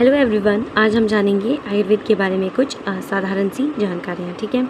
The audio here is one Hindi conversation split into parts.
हेलो एवरीवन, आज हम जानेंगे आयुर्वेद के बारे में कुछ साधारण सी जानकारियाँ। ठीक है।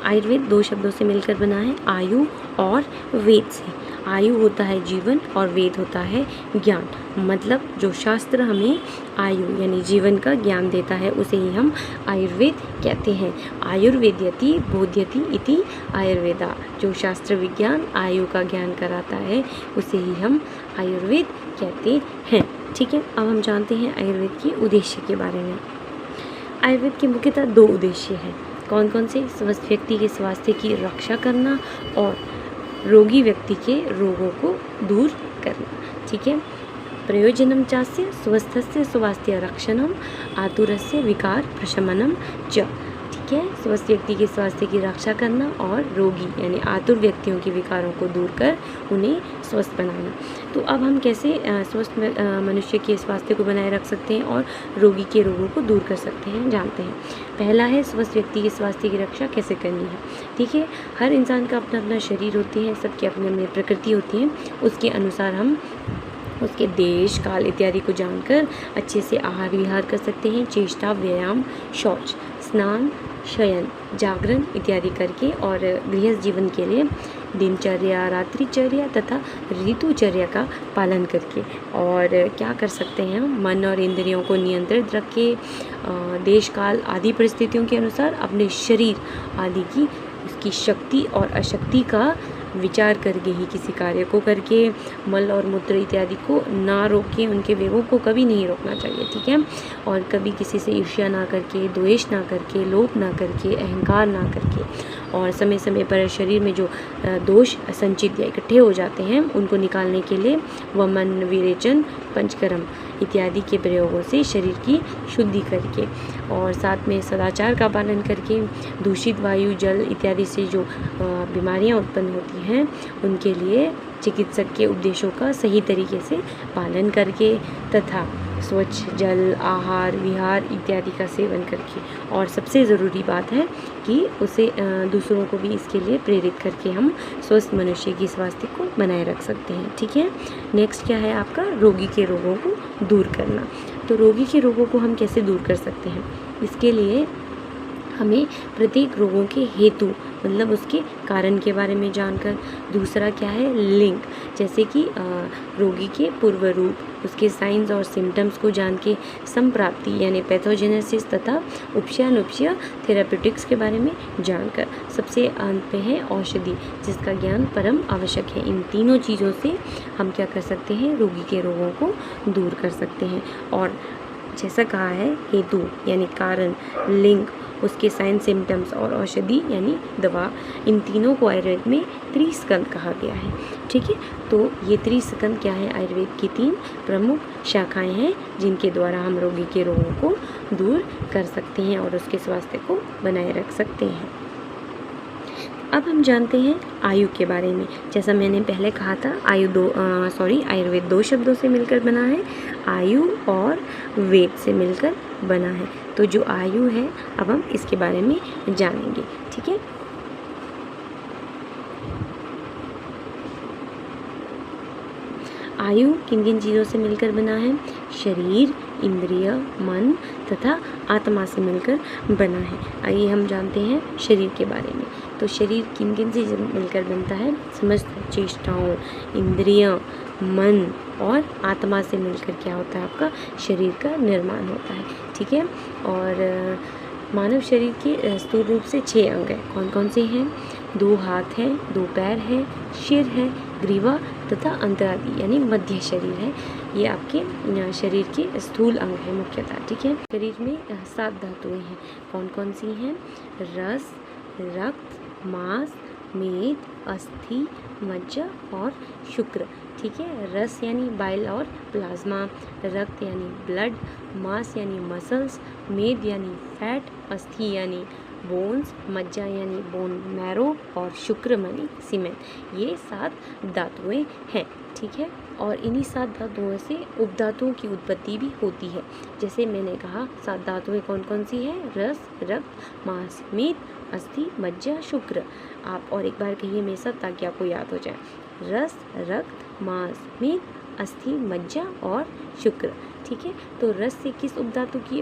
आयुर्वेद दो शब्दों से मिलकर बना है, आयु और वेद से। आयु होता है जीवन और वेद होता है ज्ञान। मतलब जो शास्त्र हमें आयु यानी जीवन का ज्ञान देता है उसे ही हम आयुर्वेद कहते हैं। आयुर्वेद्यति बोध्यति इति आयुर्वेदा। जो शास्त्र विज्ञान आयु का ज्ञान कराता है उसे ही हम आयुर्वेद कहते हैं। ठीक है। अब हम जानते हैं आयुर्वेद के उद्देश्य के बारे में। आयुर्वेद के मुख्यतः दो उद्देश्य हैं। कौन कौन से? स्वस्थ व्यक्ति के स्वास्थ्य की रक्षा करना और रोगी व्यक्ति के रोगों को दूर करना। ठीक है। प्रयोजनम चास्य स्वस्थस्य स्वास्थ्य रक्षणम आतुरस्य विकार प्रशमनम च। ठीक है। स्वस्थ व्यक्ति के स्वास्थ्य की रक्षा करना और रोगी यानी आतुर व्यक्तियों के विकारों को दूर कर उन्हें स्वस्थ बनाना। तो अब हम कैसे स्वस्थ मनुष्य के स्वास्थ्य को बनाए रख सकते हैं और रोगी के रोगों को दूर कर सकते हैं, जानते हैं। पहला है स्वस्थ व्यक्ति के स्वास्थ्य की रक्षा कैसे करनी है। ठीक है। हर इंसान का अपना अपना शरीर होते हैं, सबकी अपनी अपनी प्रकृति होती है। उसके अनुसार हम उसके देश काल इत्यादि को जानकर अच्छे से आहार विहार कर सकते हैं। चेष्टा, व्यायाम, शौच, स्नान, शयन, जागरण इत्यादि करके और गृहस्थ जीवन के लिए दिनचर्या, रात्रिचर्या तथा ऋतुचर्या का पालन करके और क्या कर सकते हैं, मन और इंद्रियों को नियंत्रित रख के देश काल आदि परिस्थितियों के अनुसार अपने शरीर आदि की उसकी शक्ति और अशक्ति का विचार करके ही किसी कार्य को करके मल और मूत्र इत्यादि को ना रोके, उनके वेगों को कभी नहीं रोकना चाहिए। ठीक है। और कभी किसी से ईर्ष्या ना करके, द्वेष ना करके, लोभ ना करके, अहंकार ना करके और समय समय पर शरीर में जो दोष संचित या इकट्ठे हो जाते हैं उनको निकालने के लिए वमन, विरेचन, पंचकर्म इत्यादि के प्रयोगों से शरीर की शुद्धि करके और साथ में सदाचार का पालन करके दूषित वायु, जल इत्यादि से जो बीमारियां उत्पन्न होती हैं उनके लिए चिकित्सक के उपदेशों का सही तरीके से पालन करके तथा स्वच्छ जल, आहार विहार इत्यादि का सेवन करके और सबसे ज़रूरी बात है कि उसे दूसरों को भी इसके लिए प्रेरित करके हम स्वस्थ मनुष्य की स्वास्थ्य को बनाए रख सकते हैं। ठीक है। नेक्स्ट क्या है आपका? रोगी के रोगों को दूर करना। तो रोगी के रोगों को हम कैसे दूर कर सकते हैं? इसके लिए हमें प्रत्येक रोगों के हेतु मतलब उसके कारण के बारे में जानकर, दूसरा क्या है लिंक, जैसे कि रोगी के पूर्व रूप, उसके साइंस और सिम्टम्स को जान के संप्राप्ति यानी पैथोजेनेसिस तथा उपचानुपचार थेराप्यूटिक्स के बारे में जानकर, सबसे अंत पे है औषधि जिसका ज्ञान परम आवश्यक है। इन तीनों चीज़ों से हम क्या कर सकते हैं? रोगी के रोगों को दूर कर सकते हैं। और जैसा कहा है हेतु यानी कारण, लिंक, उसके साइन सिम्टम्स और औषधि यानी दवा, इन तीनों को आयुर्वेद में त्रिस्कंद कहा गया है। ठीक है। तो ये त्रिस्कंद क्या है? आयुर्वेद की 3 प्रमुख शाखाएं हैं जिनके द्वारा हम रोगी के रोगों को दूर कर सकते हैं और उसके स्वास्थ्य को बनाए रख सकते हैं। अब हम जानते हैं आयु के बारे में। जैसा मैंने पहले कहा था आयुर्वेद 2 शब्दों से मिलकर बना है, आयु और वेद से मिलकर बना है। तो जो आयु है अब हम इसके बारे में जानेंगे। ठीक है। आयु किन किन चीज़ों से मिलकर बना है? शरीर, इंद्रिय, मन तथा आत्मा से मिलकर बना है। आइए हम जानते हैं शरीर के बारे में। तो शरीर किन किन से मिलकर बनता है? समस्त चेष्टाओं, इंद्रिय, मन और आत्मा से मिलकर क्या होता है? आपका शरीर का निर्माण होता है। ठीक है। और मानव शरीर के स्थूल रूप से 6 अंग हैं। कौन कौन से हैं? 2 हाथ हैं, 2 पैर हैं, सिर है, ग्रीवा तथा अंतरादि यानी मध्य शरीर है। ये आपके शरीर के स्थूल अंग है मुख्यतः। ठीक है। शरीर में 7 धातुएं हैं। कौन कौन सी हैं? रस, रक्त, मांस, मेद, अस्थि, मज्जा और शुक्र। ठीक है। रस यानी बाइल और प्लाज्मा, रक्त यानी ब्लड, मांस यानी मसल्स, मेद यानी फैट, अस्थि यानी बोन्स, मज्जा यानी बोन मैरो और शुक्र यानी सीमेंट। ये 7 धातुएं हैं। ठीक है। और इन्हीं 7 धातुओं से उपधातुओं की उत्पत्ति भी होती है। जैसे मैंने कहा 7 धातुएं कौन कौन सी हैं? रस, रक्त, मांस, मेद, अस्थि, मज्जा, शुक्र। आप और एक बार कहिए मेरे साथ ताकि आपको याद हो जाए। रस, रक्त, मांस, मेद, अस्थि, मज्जा और शुक्र। ठीक है। तो रस से किस उपधातु की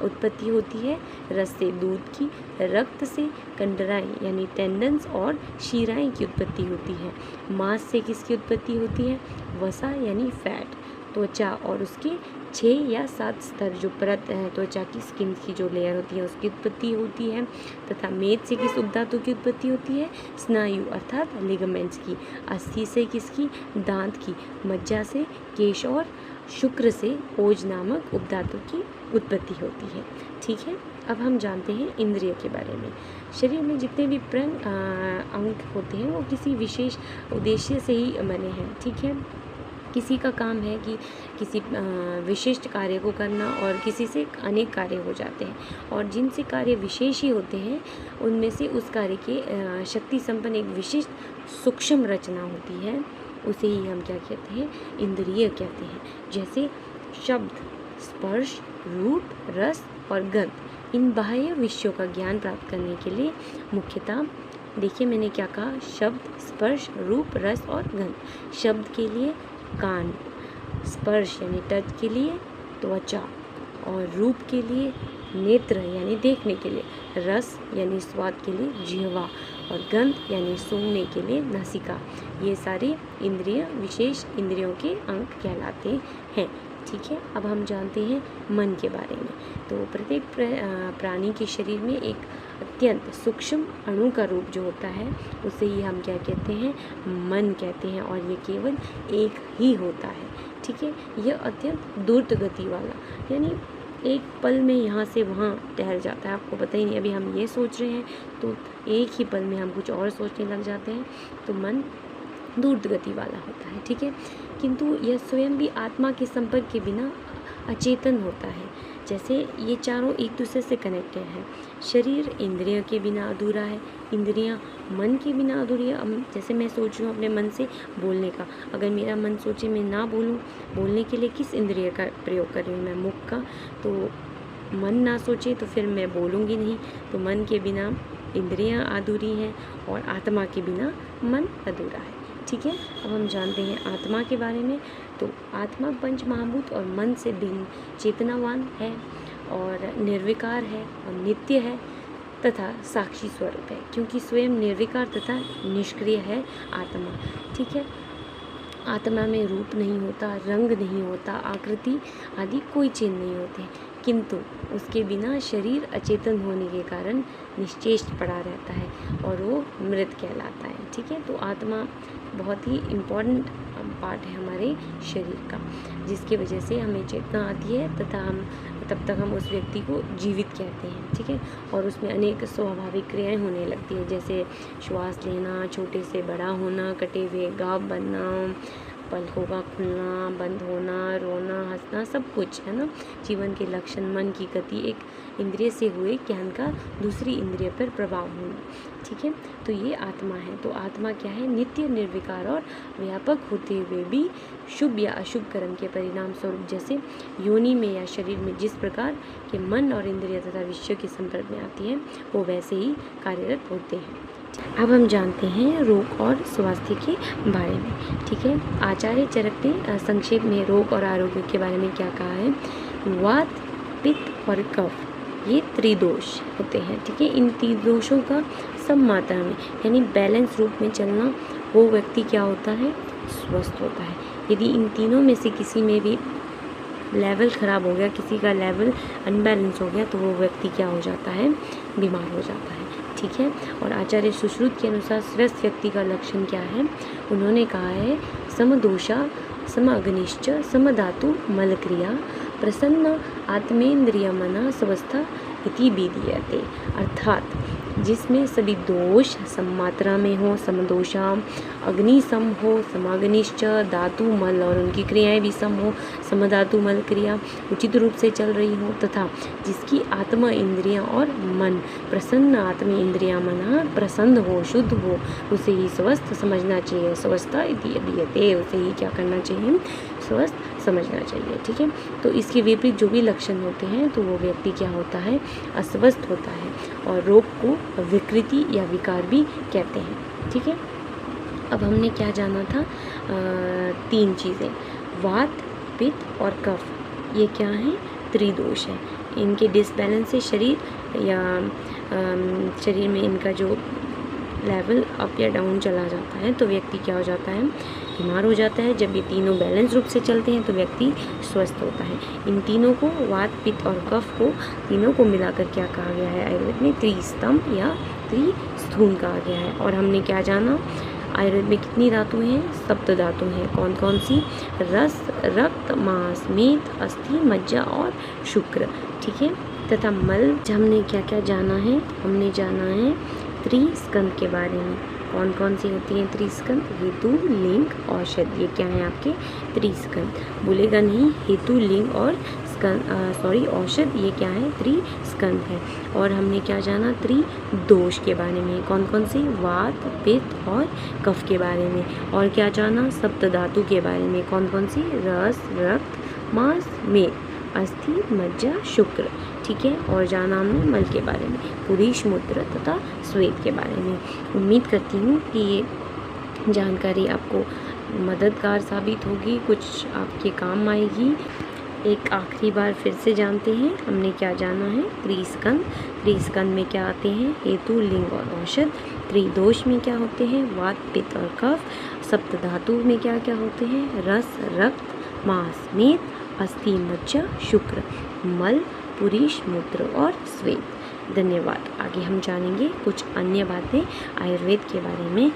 उत्पत्ति होती है? रस से दूध की, रक्त से कंडराएं यानी टेंडन्स और शिराएं की उत्पत्ति होती है। मांस से किसकी उत्पत्ति होती है? वसा यानी फैट। त्वचा और उसके 6 या 7 स्तर जो परत है त्वचा की, स्किन की जो लेयर होती है उसकी उत्पत्ति होती है। तथा मेद से किस उपधातु की उत्पत्ति होती है? स्नायु अर्थात लिगामेंट्स की। अस्थि से किसकी? दांत की। मज्जा से केश और शुक्र से ओज नामक उपधातु की उत्पत्ति होती है। ठीक है। अब हम जानते हैं इंद्रिय के बारे में। शरीर में जितने भी अंग होते हैं वो किसी विशेष उद्देश्य से ही बने हैं। ठीक है। किसी का काम है कि किसी विशिष्ट कार्य को करना और किसी से अनेक कार्य हो जाते हैं, और जिनसे कार्य विशेष ही होते हैं उनमें से उस कार्य के शक्ति संपन्न एक विशिष्ट सूक्ष्म रचना होती है, उसे ही हम क्या कहते हैं? इंद्रिय कहते हैं। जैसे शब्द, स्पर्श, रूप, रस और गंध। इन बाह्य विषयों का ज्ञान प्राप्त करने के लिए मुख्यतः, देखिए मैंने क्या कहा, शब्द, स्पर्श, रूप, रस और गंध। शब्द के लिए कान, स्पर्श यानी टच के लिए त्वचा, और रूप के लिए नेत्र यानी देखने के लिए, रस यानी स्वाद के लिए जिह्वा, और गंध यानी सूंघने के लिए नासिका। ये सारे इंद्रिय विशेष इंद्रियों के अंग कहलाते हैं। ठीक है। अब हम जानते हैं मन के बारे में। तो प्रत्येक प्राणी के शरीर में एक अत्यंत सूक्ष्म अणु का रूप जो होता है उसे ही हम क्या कहते हैं? मन कहते हैं, और ये केवल एक ही होता है। ठीक है। यह अत्यंत द्रुत गति वाला, यानी एक पल में यहाँ से वहाँ टहल जाता है, आपको पता ही नहीं। अभी हम ये सोच रहे हैं तो एक ही पल में हम कुछ और सोचने लग जाते हैं। तो मन द्रुत गति वाला होता है। ठीक है। किंतु यह स्वयं भी आत्मा के संपर्क के बिना अचेतन होता है। जैसे ये चारों एक दूसरे से कनेक्टेड हैं। शरीर इंद्रियों के बिना अधूरा है, इंद्रियां मन के बिना अधूरी है। जैसे मैं सोच रही हूँ अपने मन से बोलने का, अगर मेरा मन सोचे मैं ना बोलूँ, बोलने के लिए किस इंद्रिय का प्रयोग कर रही हूँ मैं? मुख का। तो मन ना सोचे तो फिर मैं बोलूँगी नहीं। तो मन के बिना इंद्रियां अधूरी हैं और आत्मा के बिना मन अधूरा है। ठीक है। अब हम जानते हैं आत्मा के बारे में। तो आत्मा पंच महाभूत और मन से भिन्न चेतनावान है और निर्विकार है और नित्य है तथा साक्षी स्वरूप है, क्योंकि स्वयं निर्विकार तथा निष्क्रिय है आत्मा। ठीक है। आत्मा में रूप नहीं होता, रंग नहीं होता, आकृति आदि कोई चिन्ह नहीं होते, किंतु उसके बिना शरीर अचेतन होने के कारण निश्चेष पड़ा रहता है और वो मृत कहलाता है। ठीक है। तो आत्मा बहुत ही इम्पोर्टेंट पार्ट है हमारे शरीर का, जिसकी वजह से हमें चेतना आती है तथा तब तक हम उस व्यक्ति को जीवित कहते हैं। ठीक है। और उसमें अनेक स्वाभाविक क्रियाएं होने लगती है, जैसे श्वास लेना, छोटे से बड़ा होना, कटे हुए गाँव बनना, पलकों का खुलना, बंद होना, रोना, हंसना, सब कुछ है ना। जीवन के लक्षण, मन की गति, एक इंद्रिय से हुए ज्ञान का दूसरी इंद्रिय पर प्रभाव होना। ठीक है। तो ये आत्मा है। तो आत्मा क्या है? नित्य, निर्विकार और व्यापक होते हुए भी शुभ या अशुभ कर्म के परिणाम स्वरूप, जैसे योनि में या शरीर में जिस प्रकार के मन और इंद्रिय तथा विषय के संपर्क में आती है वो वैसे ही कार्यरत होते हैं। अब हम जानते हैं रोग और स्वास्थ्य के बारे में। ठीक है। आचार्य चरक ने संक्षेप में रोग और आरोग्य के बारे में क्या कहा है? वात, पित्त और कफ ये त्रिदोष होते हैं। ठीक है। इन त्रिदोषों का सम मात्रा में यानी बैलेंस रूप में चलना, वो व्यक्ति क्या होता है? स्वस्थ होता है। यदि इन तीनों में से किसी में भी लेवल ख़राब हो गया, किसी का लेवल अनबैलेंस हो गया, तो वो व्यक्ति क्या हो जाता है? बीमार हो जाता है। ठीक है। और आचार्य सुश्रुत के अनुसार स्वस्थ व्यक्ति का लक्षण क्या है? उन्होंने कहा है समदोषा, समअग्निश्च, समधातु मलक्रिया, प्रसन्न आत्मेन्द्रिय मना स्वस्था इति विधीयते। अर्थात जिसमें सभी दोष सममात्रा में हो, समदोषा, अग्नि सम हो, समाग्निश्च, धातु मल और उनकी क्रियाएं भी सम हो, समधातु मल क्रिया उचित रूप से चल रही हो, तथा जिसकी आत्मा इंद्रियां और मन प्रसन्न, आत्म इंद्रिया मना प्रसन्न हो, शुद्ध हो, उसे ही स्वस्थ समझना चाहिए। स्वस्थता इति अधीयते, उसे ही क्या करना चाहिए? स्वस्थ समझना चाहिए। ठीक है। तो इसके विपरीत जो भी लक्षण होते हैं तो वो व्यक्ति क्या होता है? अस्वस्थ होता है, और रोग को विकृति या विकार भी कहते हैं। ठीक है। अब हमने क्या जाना था? 3 चीज़ें, वात, पित्त और कफ। ये क्या है, त्रिदोष है। इनके डिसबैलेंस से शरीर या शरीर में इनका जो लेवल अप या डाउन चला जाता है तो व्यक्ति क्या हो जाता है, बीमार हो जाता है। जब ये तीनों बैलेंस रूप से चलते हैं तो व्यक्ति स्वस्थ होता है। इन तीनों को, वात, पित्त और कफ को, तीनों को मिलाकर क्या कहा गया है आयुर्वेद में, त्रिस्तंभ या त्रिस्थूल कहा गया है। और हमने क्या जाना, आयुर्वेद में कितनी धातुएं हैं, सप्त धातु हैं। कौन कौन सी, रस, रक्त, मांस, मेद, अस्थि, मज्जा और शुक्र, ठीक है। तथा मल। हमने क्या क्या जाना है, हमने जाना है त्रिस्कंद के बारे में। कौन कौन सी होती हैं त्रिस्कंद, हेतु, लिंग, औषध, ये क्या है आपके त्रिस्कंद। भूलेगा नहीं, हेतु, लिंग और औषध, ये क्या है, त्रिस्कंद है। और हमने क्या जाना, त्रिदोष के बारे में। कौन कौन से, वात, पित्त और कफ के बारे में। और क्या जाना, सप्त धातु के बारे में। कौन कौन सी, रस, रक्त, मांस, मेद, अस्थि, मज्जा, शुक्र, ठीक है। और जाना हमने मल के बारे में, पुरुष मूत्र तथा श्वेत के बारे में। उम्मीद करती हूँ कि ये जानकारी आपको मददगार साबित होगी, कुछ आपके काम आएगी। एक आखिरी बार फिर से जानते हैं, हमने क्या जाना है, त्रिस्कंद। त्रिस्कंद में क्या आते हैं, हेतु, लिंग और औषध। त्रिदोष में क्या होते हैं, वात, पित्त और कफ। सप्त धातु में क्या क्या होते हैं, रस, रक्त, मांस, मेद, अस्थि, मज्जा, शुक्र, मल, पुरुष मूत्र और श्वेत। धन्यवाद। आगे हम जानेंगे कुछ अन्य बातें आयुर्वेद के बारे में।